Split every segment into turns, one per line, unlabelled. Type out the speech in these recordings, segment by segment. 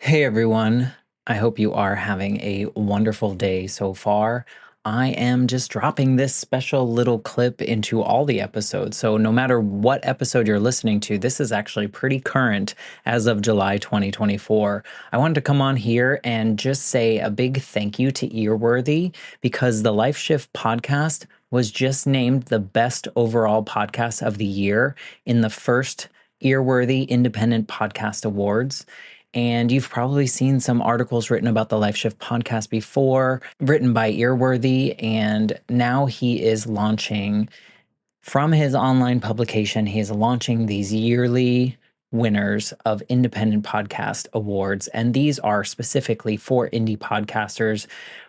Hey everyone, I hope you are having a wonderful day so far. I am just dropping this special little clip into all the episodes. So, no matter what episode you're listening to, this is actually pretty current as of July 2024. I wanted to come on here and just say a big thank you to Earworthy because the Life Shift podcast was just named the best overall podcast of the year in the first Earworthy Independent Podcast Awards. And you've probably seen some articles written about the Life Shift podcast before, written by Earworthy. And now he is launching from his online publication, he is launching these yearly winners of independent podcast awards. And these are specifically for indie podcasters.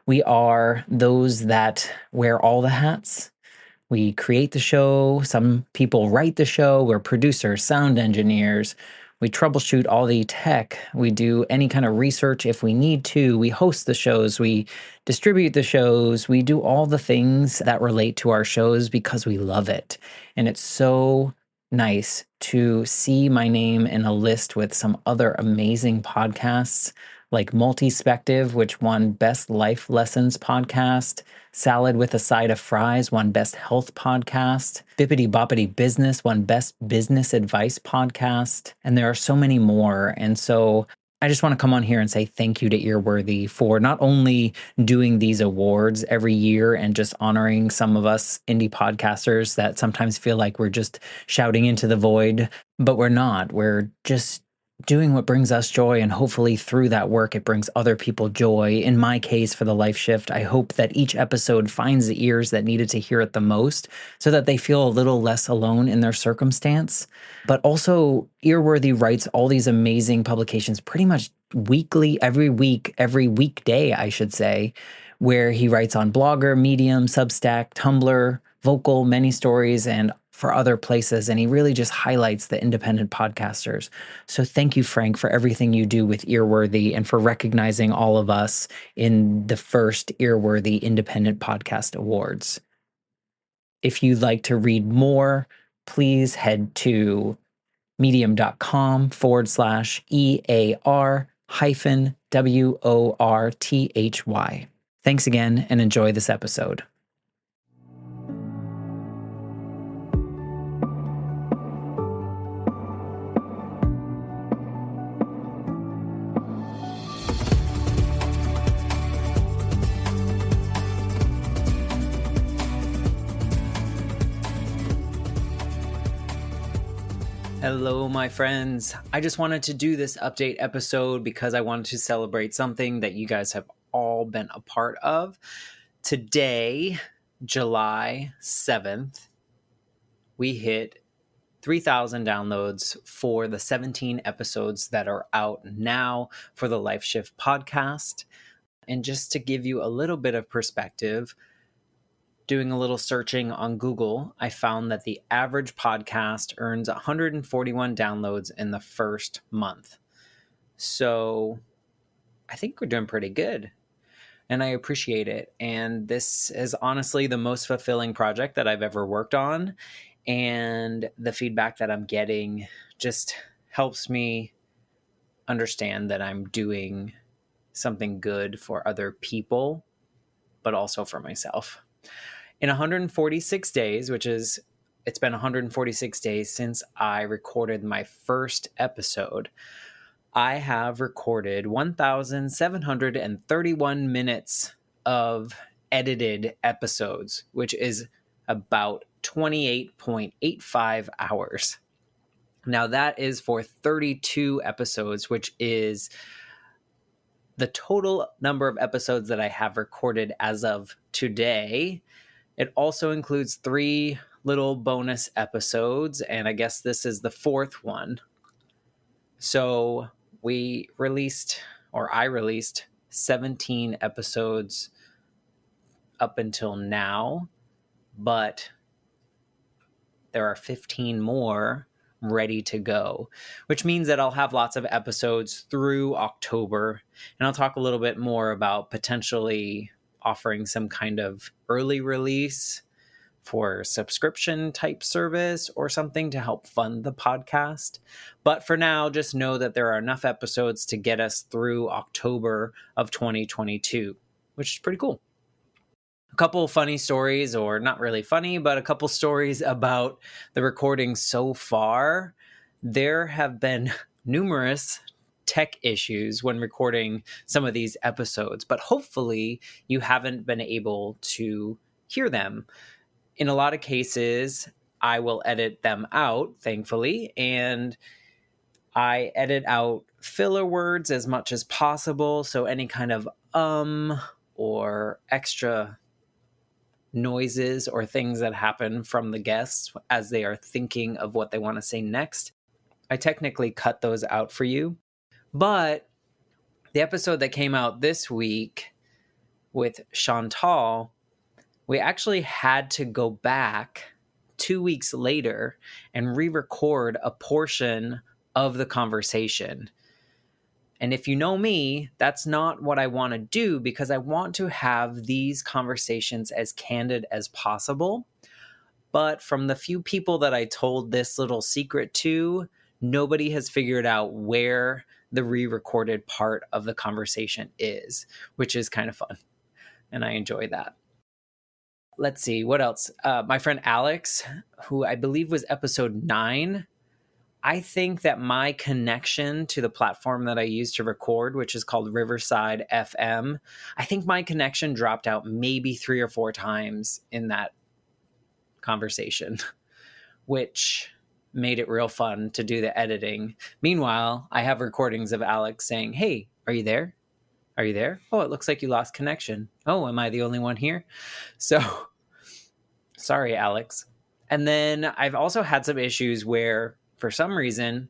We are those that wear all the hats. We create the show. Some people write the show. We're producers, sound engineers. We troubleshoot all the tech. We do any kind of research if we need to. We host the shows. We distribute the shows. We do all the things that relate to our shows because we love it. And it's so nice to see my name in a list with some other amazing podcasts like Multispective, which won Best Life Lessons Podcast. Salad with a Side of Fries won Best Health Podcast. Bippity Boppity Business won Best Business Advice Podcast. And there are so many more. And so I just want to come on here and say thank you to Earworthy for not only doing these awards every year and just honoring some of us indie podcasters that sometimes feel like we're just shouting into the void, but we're not. We're just doing what brings us joy, and hopefully through that work it brings other people joy. In my case, for the Life Shift, I hope that each episode finds the ears that needed to hear it the most so that they feel a little less alone in their circumstance. But also, Earworthy writes all these amazing publications pretty much weekly, every week, every weekday, I should say, where he writes on Blogger, Medium, Substack, Tumblr, Vocal, Many Stories, and for other places. And he really just highlights the independent podcasters. So thank you, Frank, for everything you do with Earworthy and for recognizing all of us in the first Earworthy Independent Podcast Awards. If you'd like to read more, please head to medium.com/EAR hyphen WORTHY. Thanks again and enjoy this episode. Hello, my friends. I just wanted to do this update episode because I wanted to celebrate something that you guys have all been a part of. Today, July 7th, we hit 3,000 downloads for the 17 episodes that are out now for the Life Shift podcast. And just to give you a little bit of perspective, doing a little searching on Google, I found that the average podcast earns 141 downloads in the first month. So I think we're doing pretty good, and I appreciate it. And this is honestly the most fulfilling project that I've ever worked on. And the feedback that I'm getting just helps me understand that I'm doing something good for other people, but also for myself. In 146 days, it's been 146 days since I recorded my first episode, I have recorded 1,731 minutes of edited episodes, which is about 28.85 hours. Now that is for 32 episodes, which is the total number of episodes that I have recorded as of today. It also includes 3 little bonus episodes, and I guess this is the 4th one. So I released 17 episodes up until now, but there are 15 more ready to go, which means that I'll have lots of episodes through October, and I'll talk a little bit more about potentially offering some kind of early release for subscription type service or something to help fund the podcast. But for now, just know that there are enough episodes to get us through October of 2022, which is pretty cool. A couple funny stories, or not really funny, but a couple stories about the recording so far. There have been numerous tech issues when recording some of these episodes, but hopefully you haven't been able to hear them. In a lot of cases, I will edit them out, thankfully, and I edit out filler words as much as possible. So any kind of or extra noises or things that happen from the guests as they are thinking of what they want to say next, I technically cut those out for you. But the episode that came out this week with Chantal, we actually had to go back 2 weeks later and re-record a portion of the conversation. And if you know me, that's not what I want to do, because I want to have these conversations as candid as possible. But from the few people that I told this little secret to, nobody has figured out where the re-recorded part of the conversation is, which is kind of fun. And I enjoy that. Let's see, what else? My friend Alex, who I believe was episode 9, I think that my connection to the platform that I use to record, which is called Riverside FM, I think my connection dropped out maybe 3 or 4 times in that conversation, which made it real fun to do the editing. Meanwhile, I have recordings of Alex saying, "Hey, are you there? Are you there? Oh, it looks like you lost connection. Oh, am I the only one here?" So, sorry, Alex. And then I've also had some issues where, for some reason,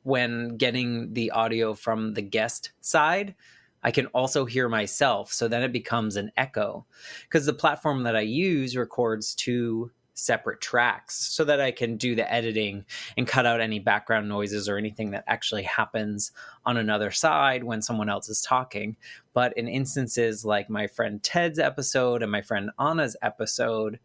when getting the audio from the guest side, I can also hear myself. So then it becomes an echo, because the platform that I use records 2 separate tracks so that I can do the editing and cut out any background noises or anything that actually happens on another side when someone else is talking. But in instances like my friend Ted's episode and my friend Anna's episode,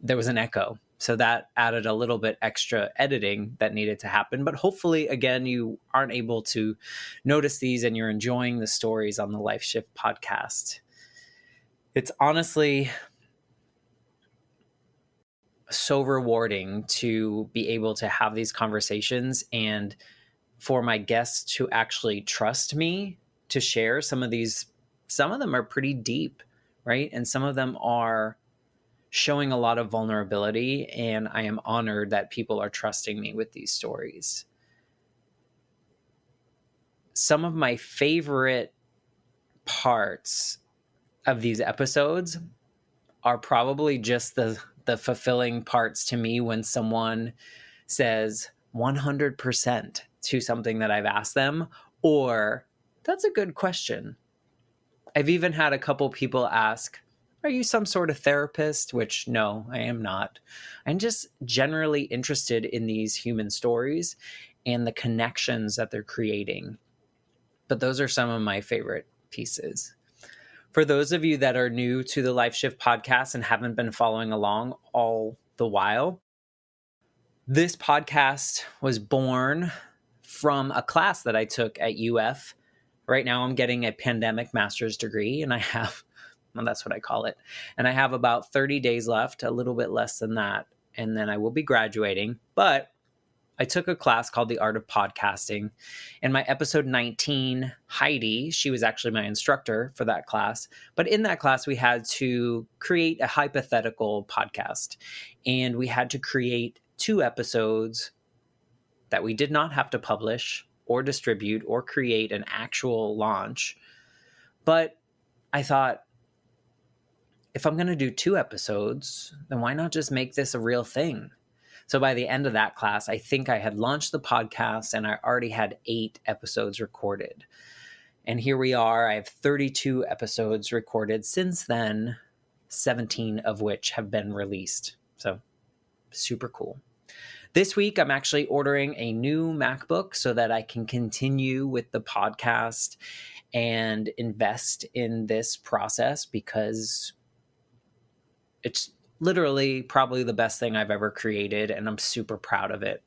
there was an echo. So that added a little bit extra editing that needed to happen. But hopefully, again, you aren't able to notice these and you're enjoying the stories on the Life Shift podcast. It's honestly so rewarding to be able to have these conversations and for my guests to actually trust me to share some of these. Some of them are pretty deep, right? And some of them are showing a lot of vulnerability, and I am honored that people are trusting me with these stories. Some of my favorite parts of these episodes are probably just the fulfilling parts to me when someone says 100% to something that I've asked them, or "That's a good question." I've even had a couple people ask, "Are you some sort of therapist?" Which, no, I am not. I'm just generally interested in these human stories and the connections that they're creating. But those are some of my favorite pieces. For those of you that are new to the Life Shift podcast and haven't been following along all the while, this podcast was born from a class that I took at UF. Right now I'm getting a pandemic master's degree, and well, that's what I call it. And I have about 30 days left, a little bit less than that. And then I will be graduating. But I took a class called The Art of Podcasting. And my episode 19, Heidi, she was actually my instructor for that class. But in that class, we had to create a hypothetical podcast. And we had to create 2 episodes that we did not have to publish or distribute or create an actual launch. But I thought, if I'm going to do 2 episodes, then why not just make this a real thing? So by the end of that class, I think I had launched the podcast and I already had 8 episodes recorded. And here we are. I have 32 episodes recorded since then, 17 of which have been released. So super cool. This week, I'm actually ordering a new MacBook so that I can continue with the podcast and invest in this process, because It's literally probably the best thing I've ever created, and I'm super proud of it.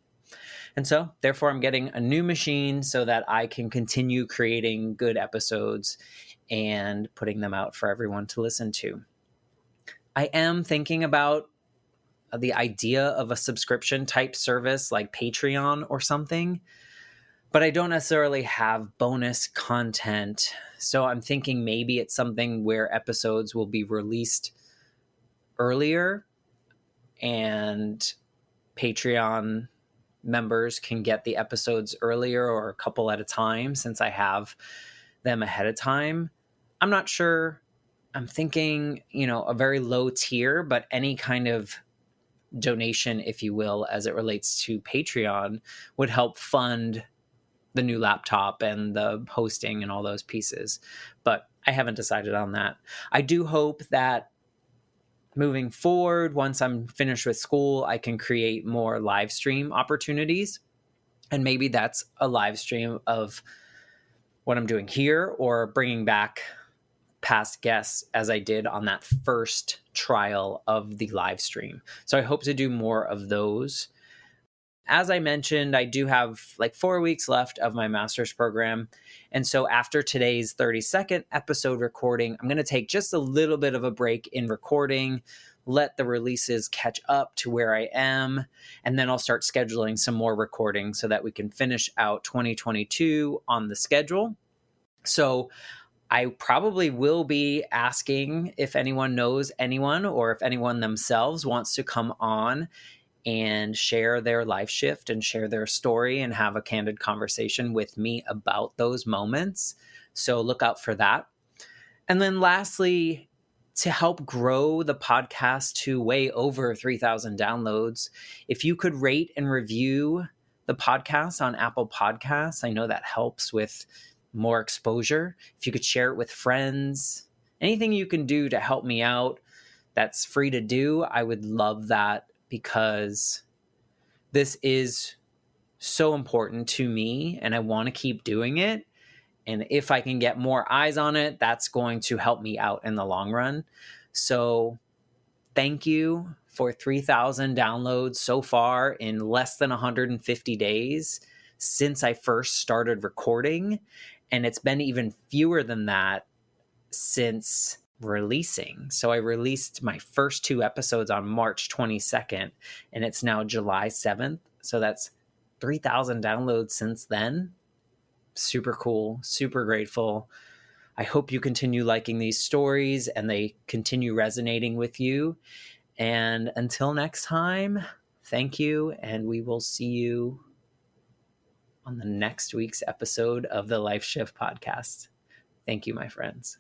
And so, therefore, I'm getting a new machine so that I can continue creating good episodes and putting them out for everyone to listen to. I am thinking about the idea of a subscription type service like Patreon or something, but I don't necessarily have bonus content. So I'm thinking maybe it's something where episodes will be released earlier and Patreon members can get the episodes earlier or a couple at a time since I have them ahead of time. I'm not sure. I'm thinking, a very low tier, but any kind of donation, if you will, as it relates to Patreon would help fund the new laptop and the hosting and all those pieces. But I haven't decided on that. I do hope that moving forward, once I'm finished with school, I can create more live stream opportunities. And maybe that's a live stream of what I'm doing here or bringing back past guests as I did on that first trial of the live stream. So I hope to do more of those. As I mentioned, I do have like 4 weeks left of my master's program. And so after today's 32nd episode recording, I'm going to take just a little bit of a break in recording, let the releases catch up to where I am, and then I'll start scheduling some more recordings so that we can finish out 2022 on the schedule. So I probably will be asking if anyone knows anyone or if anyone themselves wants to come on and share their life shift and share their story and have a candid conversation with me about those moments. So look out for that. And then lastly, to help grow the podcast to way over 3,000 downloads, if you could rate and review the podcast on Apple Podcasts, I know that helps with more exposure. If you could share it with friends, anything you can do to help me out that's free to do, I would love that, because this is so important to me and I want to keep doing it. And if I can get more eyes on it, that's going to help me out in the long run. So thank you for 3,000 downloads so far in less than 150 days since I first started recording. And it's been even fewer than that since releasing. So I released my first 2 episodes on March 22nd, and it's now July 7th. So that's 3,000 downloads since then. Super cool, super grateful. I hope you continue liking these stories and they continue resonating with you. And until next time, thank you, and we will see you on the next week's episode of the Life Shift podcast. Thank you, my friends.